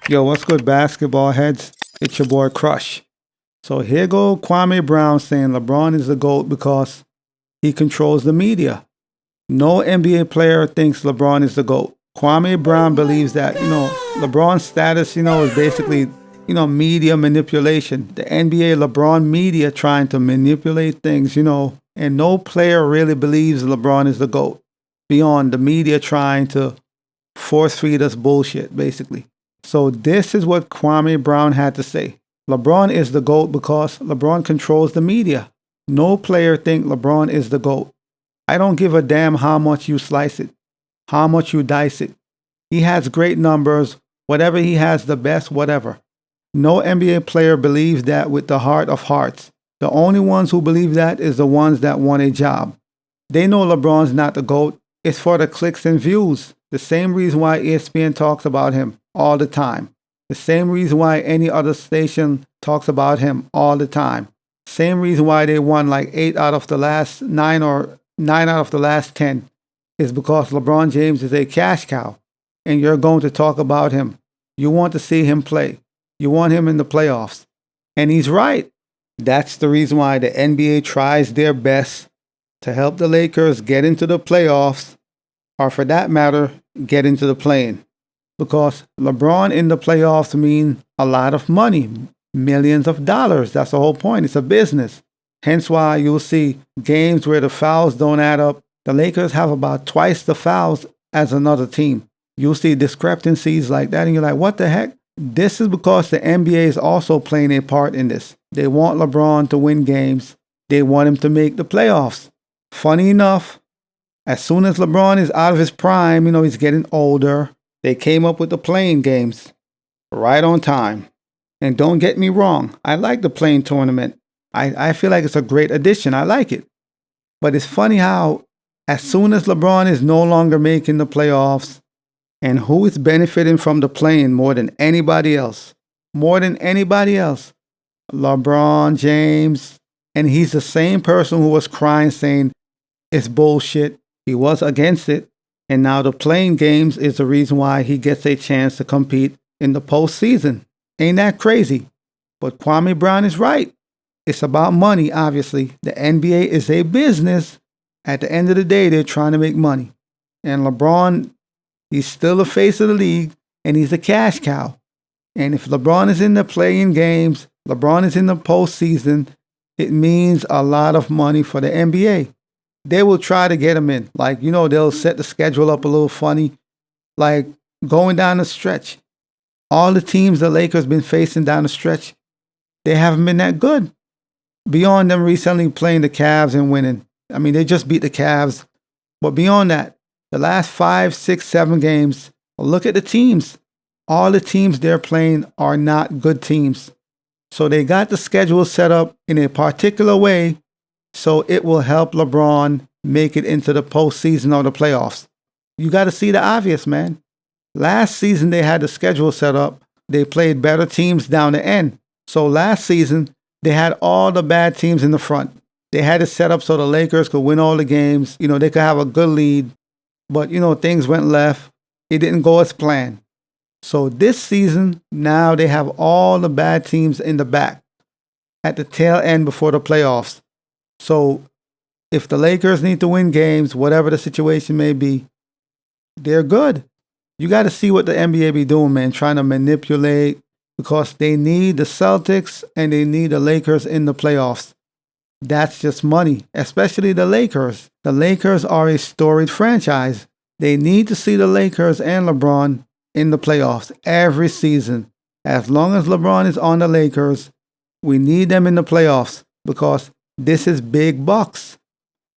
Yo, what's good, basketball heads? It's your boy Crush. So here go Kwame Brown saying LeBron is the GOAT because he controls the media. No NBA player thinks LeBron is the GOAT. Kwame Brown believes that, LeBron's status, is basically, media manipulation. The NBA LeBron media trying to manipulate things, and no player really believes LeBron is the GOAT beyond the media trying to force feed us bullshit, basically. So this is what Kwame Brown had to say. LeBron is the GOAT because LeBron controls the media. No player thinks LeBron is the GOAT. I don't give a damn how much you slice it, how much you dice it. He has great numbers, whatever he has the best, whatever. No NBA player believes that with the heart of hearts. The only ones who believe that is the ones that want a job. They know LeBron's not the GOAT. It's for the clicks and views. The same reason why ESPN talks about him all the time. The same reason why any other station talks about him all the time. Same reason why they won like 8 out of the last 9 or 9 out of the last 10 is because LeBron James is a cash cow and you're going to talk about him. You want to see him play. You want him in the playoffs. And he's right. That's the reason why the NBA tries their best to help the Lakers get into the playoffs, or for that matter, get into the play-in. Because LeBron in the playoffs means a lot of money, millions of dollars. That's the whole point. It's a business. Hence why you'll see games where the fouls don't add up. The Lakers have about twice the fouls as another team. You'll see discrepancies like that, and you're like, what the heck? This is because the NBA is also playing a part in this. They want LeBron to win games. They want him to make the playoffs. Funny enough, as soon as LeBron is out of his prime, he's getting older, they came up with the playing games right on time. And don't get me wrong, I like the playing tournament. I feel like it's a great addition. I like it. But it's funny how as soon as LeBron is no longer making the playoffs, and who is benefiting from the playing more than anybody else? More than anybody else. LeBron James. And he's the same person who was crying saying it's bullshit. He was against it. And now the playing games is the reason why he gets a chance to compete in the postseason. Ain't that crazy? But Kwame Brown is right. It's about money, obviously. The NBA is a business. At the end of the day, they're trying to make money. And LeBron, he's still the face of the league, and he's a cash cow. And if LeBron is in the playing games, LeBron is in the postseason, it means a lot of money for the NBA. They will try to get him in. They'll set the schedule up a little funny. Like going down the stretch. All the teams the Lakers been facing down the stretch, they haven't been that good. Beyond them recently playing the Cavs and winning. I mean, they just beat the Cavs. But beyond that, the last 5, 6, 7 games, look at the teams. All the teams they're playing are not good teams. So they got the schedule set up in a particular way so it will help LeBron make it into the postseason or the playoffs. You got to see the obvious, man. Last season they had the schedule set up. They played better teams down the end. So last season they had all the bad teams in the front. They had it set up so the Lakers could win all the games. They could have a good lead. But, things went left. It didn't go as planned. So this season, now they have all the bad teams in the back at the tail end before the playoffs. So if the Lakers need to win games, whatever the situation may be, they're good. You got to see what the NBA be doing, man, trying to manipulate because they need the Celtics and they need the Lakers in the playoffs. That's just money, especially the Lakers. The Lakers are a storied franchise. They need to see the Lakers and LeBron in the playoffs every season. As long as LeBron is on the Lakers, we need them in the playoffs because this is big bucks.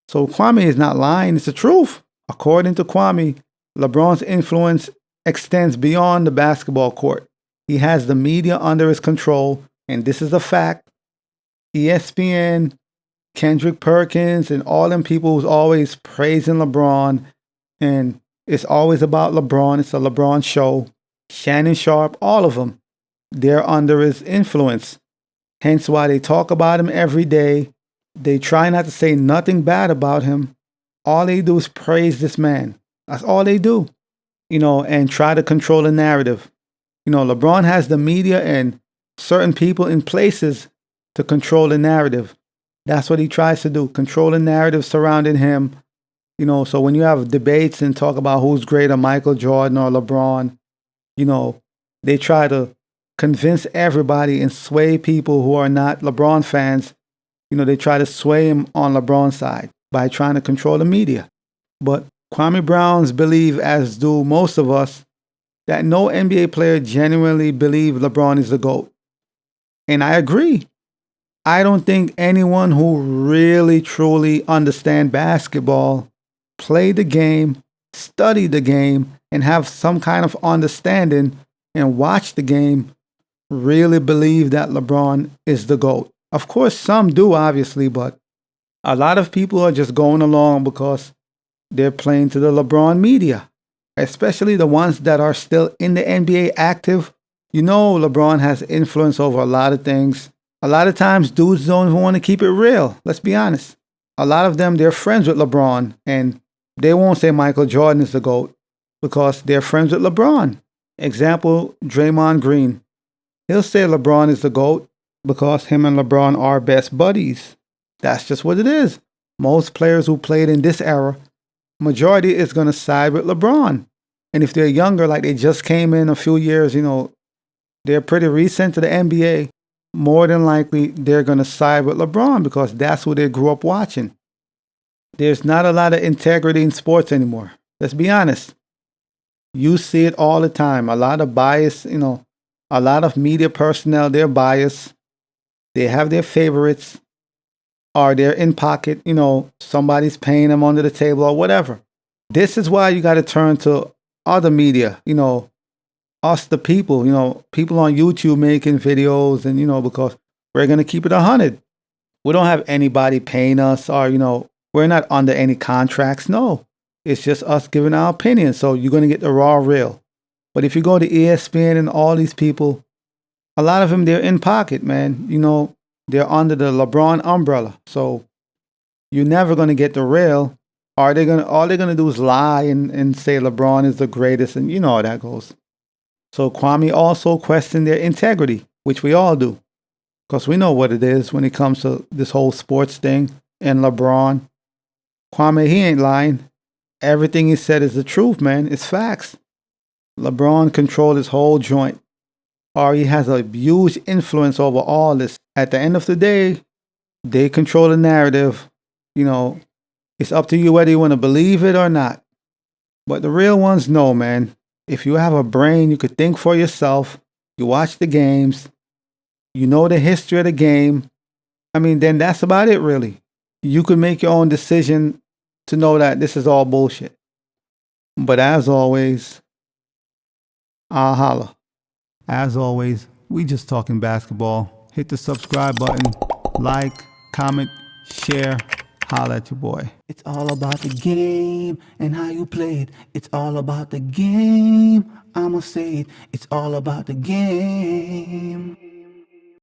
So Kwame is not lying. It's the truth. According to Kwame, LeBron's influence extends beyond the basketball court. He has the media under his control, and this is a fact. ESPN, Kendrick Perkins, and all them people who's always praising LeBron, and it's always about LeBron. It's a LeBron show. Shannon Sharp, all of them, they're under his influence. Hence why they talk about him every day. They try not to say nothing bad about him. All they do is praise this man. That's all they do. And try to control the narrative. LeBron has the media and certain people in places to control the narrative. That's what he tries to do, control the narrative surrounding him. So when you have debates and talk about who's greater, Michael Jordan or LeBron, they try to convince everybody and sway people who are not LeBron fans. They try to sway him on LeBron's side by trying to control the media. But Kwame Browns believe, as do most of us, that no NBA player genuinely believes LeBron is the GOAT. And I agree. I don't think anyone who really, truly understands basketball, play the game, study the game, and have some kind of understanding and watch the game really believe that LeBron is the GOAT. Of course, some do, obviously, but a lot of people are just going along because they're playing to the LeBron media, especially the ones that are still in the NBA active. LeBron has influence over a lot of things. A lot of times, dudes don't even want to keep it real. Let's be honest. A lot of them, they're friends with LeBron, and they won't say Michael Jordan is the GOAT because they're friends with LeBron. Example, Draymond Green. He'll say LeBron is the GOAT because him and LeBron are best buddies. That's just what it is. Most players who played in this era, majority is going to side with LeBron. And if they're younger, like they just came in a few years, they're pretty recent to the NBA, more than likely they're going to side with LeBron because that's who they grew up watching. There's not a lot of integrity in sports anymore. Let's be honest. You see it all the time. A lot of bias, a lot of media personnel, they're biased. They have their favorites, or they're in pocket, somebody's paying them under the table or whatever. This is why you got to turn to other media, us the people, people on YouTube making videos, and, because we're going to keep it 100. We don't have anybody paying us, or, we're not under any contracts. No, it's just us giving our opinion. So you're going to get the raw real. But if you go to ESPN and all these people, a lot of them, they're in pocket, man. They're under the LeBron umbrella. So you're never going to get the real. All they're going to do is lie and say LeBron is the greatest. And you know how that goes. So Kwame also questioned their integrity, which we all do. Because we know what it is when it comes to this whole sports thing and LeBron. Kwame, he ain't lying. Everything he said is the truth, man. It's facts. LeBron controlled his whole joint. Or he has a huge influence over all this. At the end of the day, they control the narrative. It's up to you whether you want to believe it or not. But the real ones know, man. If you have a brain, you could think for yourself. You watch the games. You know the history of the game. Then that's about it, really. You could make your own decision to know that this is all bullshit. But as always, I'll holla. As always, we just talking basketball. Hit the subscribe button, like, comment, share, holla at your boy. It's all about the game and how you play it. It's all about the game. I'ma say it. It's all about the game.